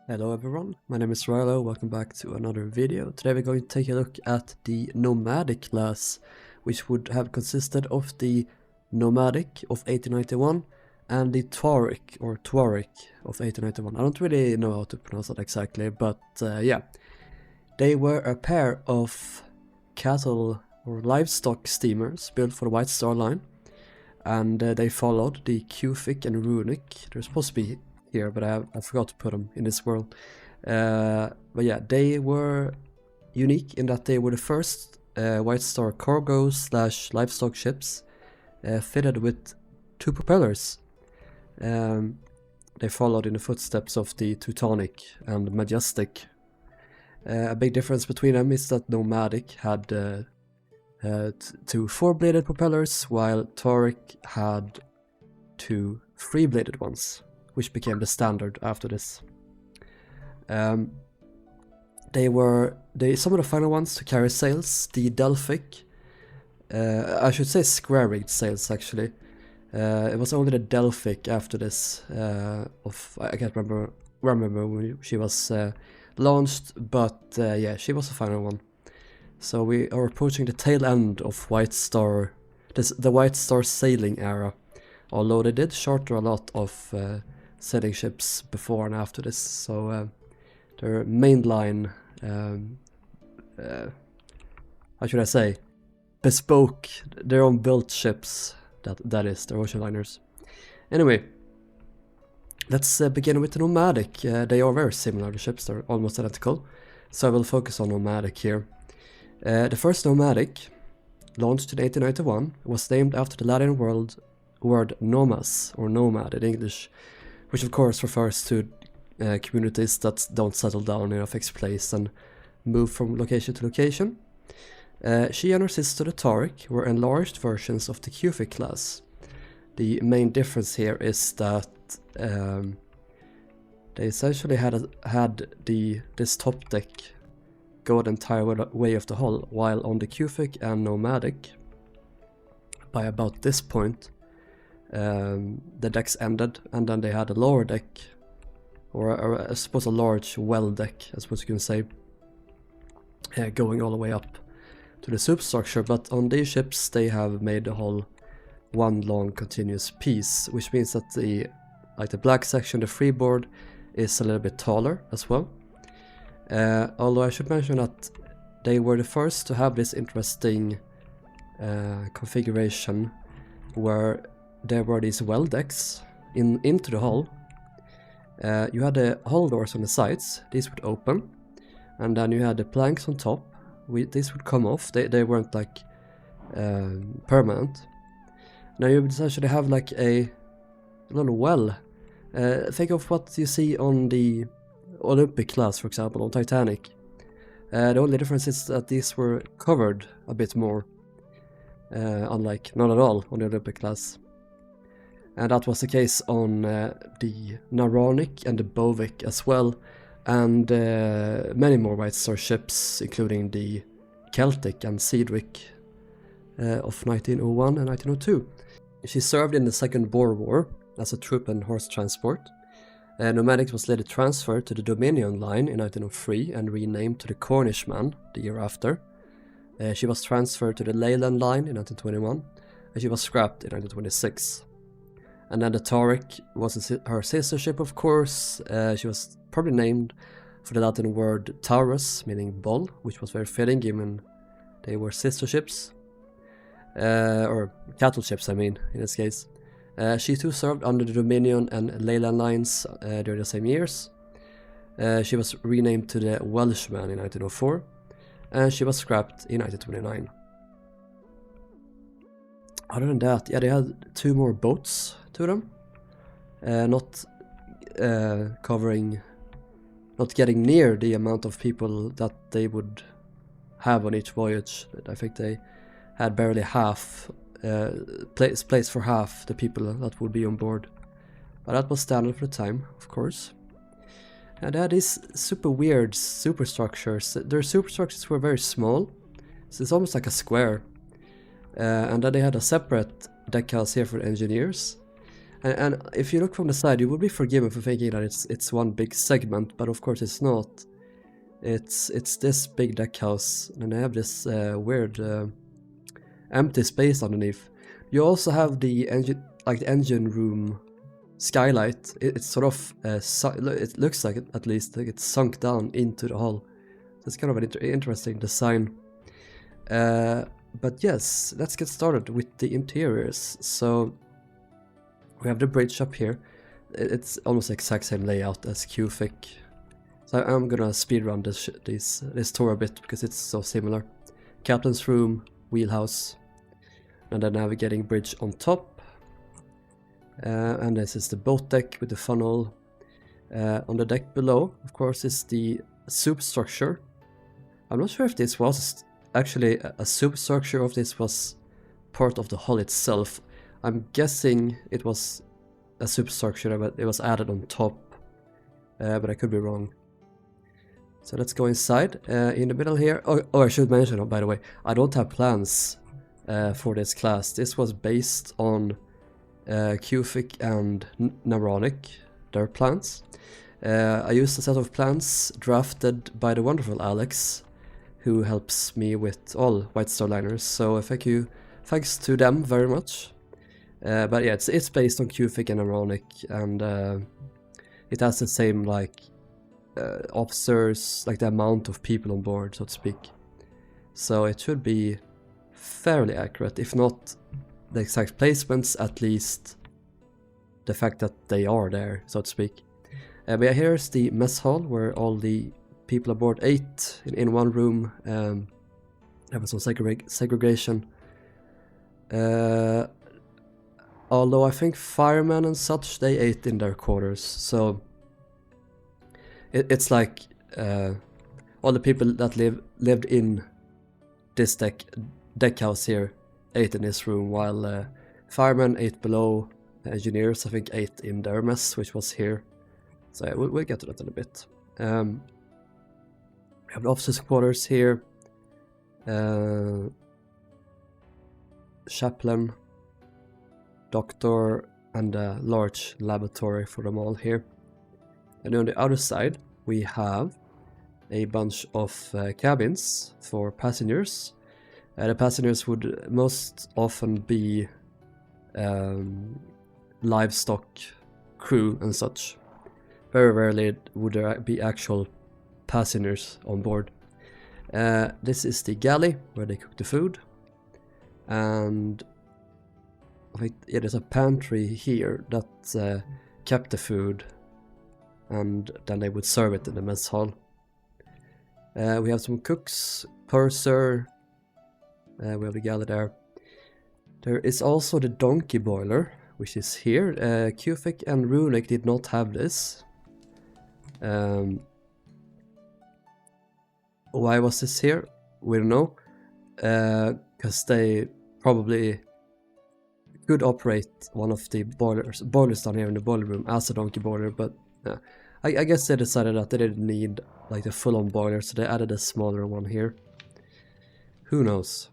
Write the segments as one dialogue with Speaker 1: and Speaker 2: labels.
Speaker 1: Hello everyone, my name is Rilo, welcome back to another video. Today we're going to take a look at the Nomadic class, which would have consisted of the Nomadic of 1891 and the Tauric or Tauric of 1891. I don't really know how to pronounce that exactly, but yeah. They were a pair of cattle or livestock steamers built for the White Star Line, and they followed the Cufic and Runic. They're supposed to be here, but I forgot to put them in this world. But yeah, they were unique in that they were the first White Star cargo / livestock ships fitted with two propellers. They followed in the footsteps of the Teutonic and Majestic. A big difference between them is that Nomadic had two four-bladed propellers, while Tauric had two three-bladed ones, which became the standard after this. They were some of the final ones to carry sails. The Delphic, I should say square-rigged sails actually. It was only the Delphic after this. I can't remember when she was launched, but yeah, she was the final one. So we are approaching the tail end of White Star, the White Star sailing era. Although they did charter a lot of sailing ships before and after this, so their mainline, how should I say, bespoke, their own built ships, that is, their ocean liners. Anyway, let's begin with the Nomadic. They are very similar, the ships, they're almost identical, so I will focus on Nomadic here. The first Nomadic, launched in 1891, was named after the Latin word nomas, or nomad in English, which of course refers to communities that don't settle down in a fixed place and move from location to location. She and her sister the Tauric were enlarged versions of the Cufic class. The main difference here is that they essentially had this top deck go the entire way of the hull, while on the Cufic and Nomadic, by about this point, the decks ended, and then they had a lower deck, or I suppose a large well deck, I suppose you can say, going all the way up to the superstructure. But on these ships they have made the hull one long continuous piece, which means that the black section, the freeboard, is a little bit taller as well. Although I should mention that they were the first to have this interesting configuration where there were these well decks into the hull. You had the hull doors on the sides, these would open, and then you had the planks on top. These would come off, they weren't like permanent. Now you would essentially have like a little well. Think of what you see on the Olympic class, for example, on Titanic. The only difference is that these were covered a bit more, unlike not at all on the Olympic class. And that was the case on the Naronic and the Bovic as well, and many more White Star ships, including the Celtic and Cedric of 1901 and 1902. She served in the Second Boer War as a troop and horse transport. Nomadic was later transferred to the Dominion line in 1903 and renamed to the Cornishman the year after. She was transferred to the Leyland line in 1921, and she was scrapped in 1926. And then the Tauric was her sister ship, of course. She was probably named for the Latin word Taurus, meaning bull, which was very fitting given they were sister ships. Or cattle ships, I mean, in this case. She too served under the Dominion and Leyland lines during the same years. She was renamed to the Welshman in 1904, and she was scrapped in 1929. Other than that, yeah, they had two more boats to them, not getting near the amount of people that they would have on each voyage. I think they had barely half place for half the people that would be on board, but that was standard for the time, of course. And they had these super weird superstructures. Their superstructures were very small, so it's almost like a square. And then they had a separate deckhouse here for engineers, And if you look from the side, you would be forgiven for thinking that it's one big segment, but of course it's not. It's this big deck house, and they have this weird empty space underneath. You also have the engine, like the engine room skylight. It's sort of it looks like at least like it's sunk down into the hull. So it's kind of an interesting design. But yes, let's get started with the interiors. So we have the bridge up here. It's almost the exact same layout as Q-Fic. So I'm gonna speedrun this tour a bit because it's so similar. Captain's room, wheelhouse, and then navigating bridge on top. And this is the boat deck with the funnel. On the deck below, of course, is the superstructure. I'm not sure if this was actually a superstructure or if this was part of the hull itself. I'm guessing it was a superstructure, but it was added on top. But I could be wrong. So let's go inside. In the middle here, oh, I should mention, by the way, I don't have plans for this class. This was based on Q-Fic and Nomadic, their plans. I used a set of plans drafted by the wonderful Alex, who helps me with all White Star liners. So thanks to them very much. But yeah, it's based on Q-Fic and Nomadic, and it has the same like officers, like the amount of people on board, so to speak. So it should be fairly accurate, if not the exact placements, at least the fact that they are there, so to speak. But yeah, here's the mess hall where all the people aboard ate in one room. There was some segregation. Although I think firemen and such, they ate in their quarters, so it's like all the people that lived in this deck house here ate in this room, while firemen ate below. Engineers, I think, ate in their mess, which was here. So yeah, we'll get to that in a bit. We have the officers' quarters here. Chaplain, doctor, and a large laboratory for them all here. And on the other side, we have a bunch of cabins for passengers. The passengers would most often be livestock crew and such. Very rarely would there be actual passengers on board. This is the galley where they cook the food. And I think there's a pantry here that kept the food, and then they would serve it in the mess hall. We have some cooks, purser, we have the galley there. There is also the donkey boiler, which is here. Q-Fic and Runic did not have this. Why was this here? We don't know. Because they probably could operate one of the boilers down here in the boiler room as a donkey boiler, but I guess they decided that they didn't need like the full-on boiler, so they added a smaller one here. Who knows?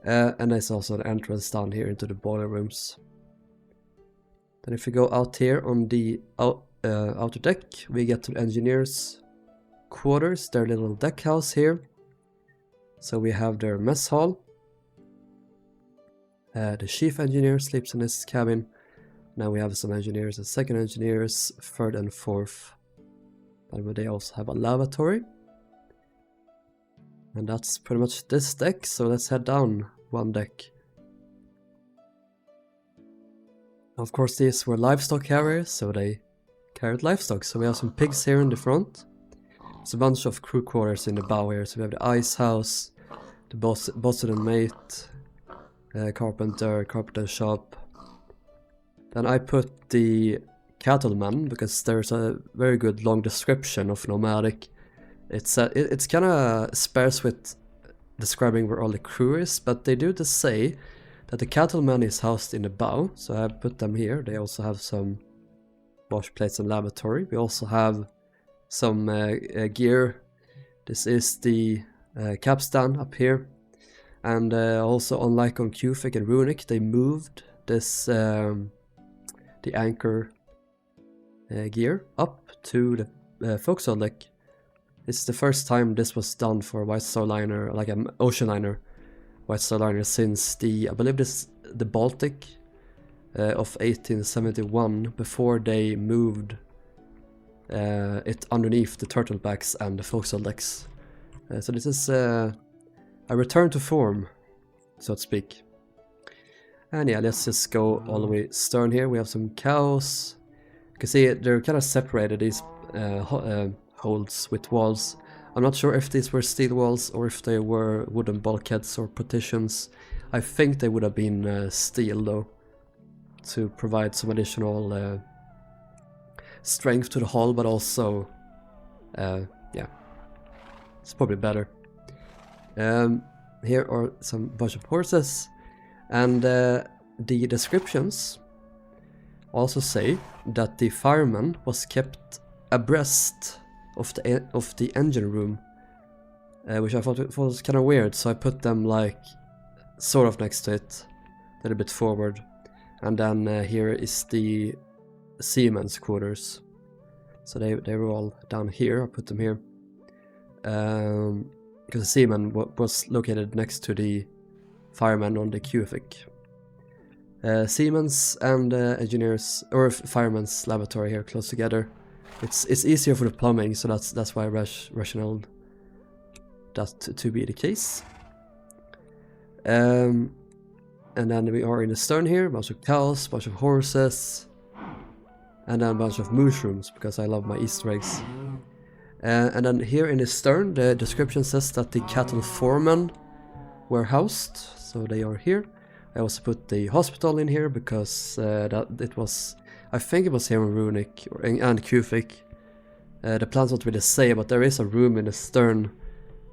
Speaker 1: And there's also an entrance down here into the boiler rooms. Then if we go out here on the outer deck, we get to the engineers' quarters, their little deck house here. So we have their mess hall. The chief engineer sleeps in his cabin. Now we have some engineers and second engineers, third and fourth. But they also have a lavatory. And that's pretty much this deck, so let's head down one deck. Of course, these were livestock carriers, so they carried livestock. So we have some pigs here in the front. There's a bunch of crew quarters in the bow here. So we have the ice house, the bosun and mate, carpenter shop. Then I put the cattleman because there's a very good long description of Nomadic. It's kind of sparse with describing where all the crew is, but they do say that the cattleman is housed in the bow, so I put them here. They also have some wash plates and lavatory. We also have some gear. This is the capstan up here, and also unlike on Q-Fic and Runic, they moved this the anchor gear up to the forecastle deck. It's the first time this was done for White Star Liner, like an ocean liner, White Star Liner, since I believe this the Baltic of 1871, before they moved it underneath the turtlebacks and the forecastle decks. So this is a return to form, so to speak. And yeah, let's just go all the way stern here. We have some cows. You can see they're kind of separated, these holds with walls. I'm not sure if these were steel walls or if they were wooden bulkheads or partitions. I think they would have been steel though, to provide some additional strength to the hull, but also, yeah, it's probably better. Here are some bunch of horses, and the descriptions also say that the fireman was kept abreast of the engine room, which I thought was kind of weird, so I put them like sort of next to it, a little bit forward. And then here is the seamen's quarters, so they were all down here. I put them here because the seaman was located next to the fireman on the QFIC. Seamen's and engineers or fireman's lavatory here close together. It's easier for the plumbing, so that's why I rationale that to be the case. And then we are in the stern here, a bunch of cows, a bunch of horses, and then a bunch of mushrooms, because I love my Easter eggs. And then here in the stern, the description says that the cattle foremen were housed, so they are here. I also put the hospital in here because I think it was here in Runic and Kufik. The plans don't really say, but there is a room in the stern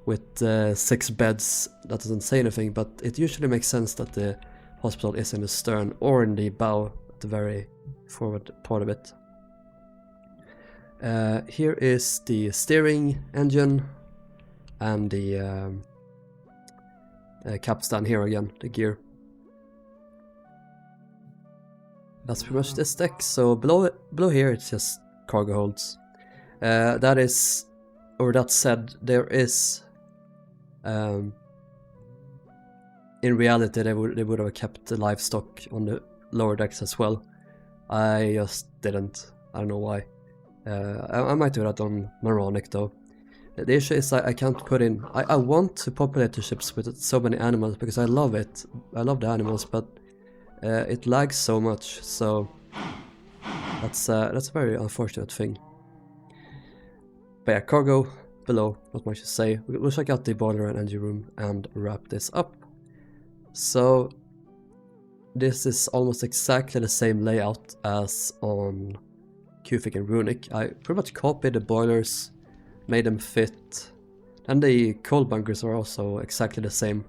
Speaker 1: with 6 beds. That doesn't say anything, but it usually makes sense that the hospital is in the stern or in the bow at the very forward part of it. Here is the steering engine and the capstan here again, the gear. That's pretty much this deck. So below here it's just cargo holds. That said, there is in reality they would have kept the livestock on the lower decks as well. I just didn't. I don't know why. I might do that on Moronic though. The issue is I can't put in. I want to populate the ships with so many animals because I love it. I love the animals, but it lags so much. So that's a very unfortunate thing. But yeah, cargo below, not much to say. We'll check out the boiler and engine room and wrap this up. So this is almost exactly the same layout as on Kufik and Runic. I pretty much copied the boilers, made them fit, and the coal bunkers are also exactly the same.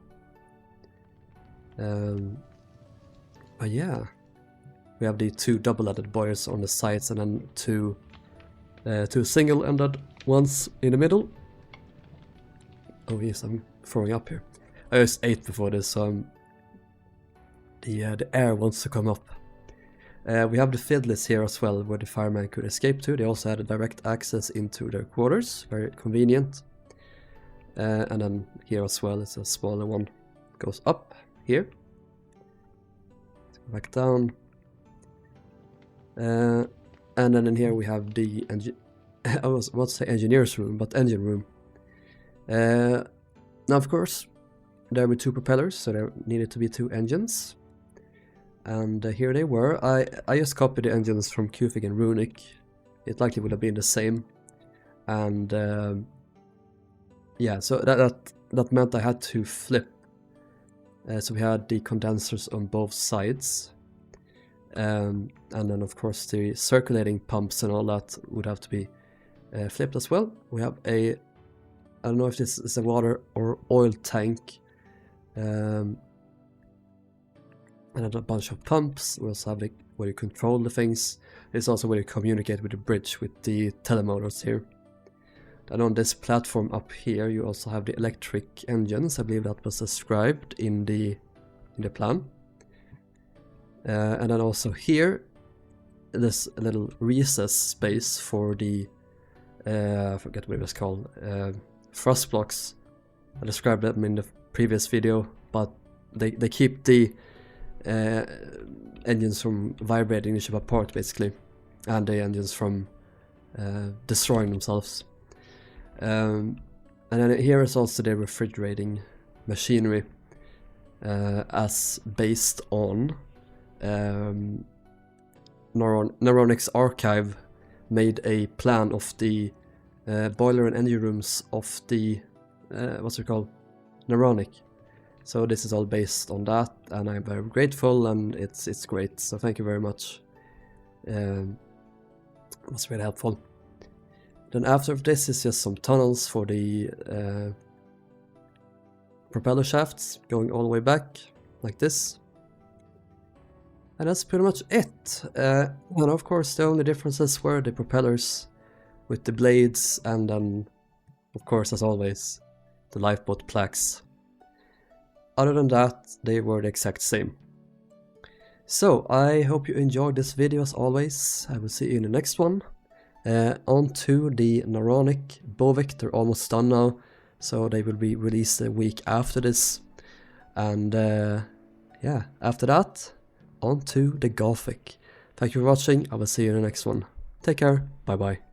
Speaker 1: But yeah, we have the 2 double-ended boilers on the sides and then 2 single-ended ones in the middle. Oh yes, I'm throwing up here. I just ate before this, so the air wants to come up. We have the fiddlers here as well, where the fireman could escape to. They also had a direct access into their quarters, very convenient. And then here as well, it's a smaller one. It goes up here. Let's go back down. And then in here we have the I was about to say engineer's room, but engine room. Now of course, there were 2 propellers, so there needed to be 2 engines. And here they were. I just copied the engines from Kufik and Runic. It likely would have been the same. And yeah, so that meant I had to flip. So we had the condensers on both sides. And then of course the circulating pumps and all that would have to be flipped as well. We have I don't know if this is a water or oil tank. And then a bunch of pumps. We also have where you control the things. It's also where you communicate with the bridge with the telemotors here. And on this platform up here you also have the electric engines. I believe that was described in the plan. And then also here this little recess space for the I forget what it was called, thrust blocks. I described them in the previous video, but they keep the engines from vibrating the ship apart basically, and the engines from destroying themselves. And then here is also the refrigerating machinery, as based on Neuronic's archive made a plan of the boiler and engine rooms of the what's it called, Neuronic. So this is all based on that, and I'm very grateful, and it's great. So thank you very much. It was really helpful. Then after this is just some tunnels for the propeller shafts going all the way back like this. And that's pretty much it. And of course the only differences were the propellers with the blades, and then of course as always the lifeboat plaques. Other than that, they were the exact same. So I hope you enjoyed this video as always. I will see you in the next one. On to the Neuronic Bovik, they're almost done now, so they will be released a week after this. And yeah, after that, on to the Gothic. Thank you for watching, I will see you in the next one. Take care, bye bye.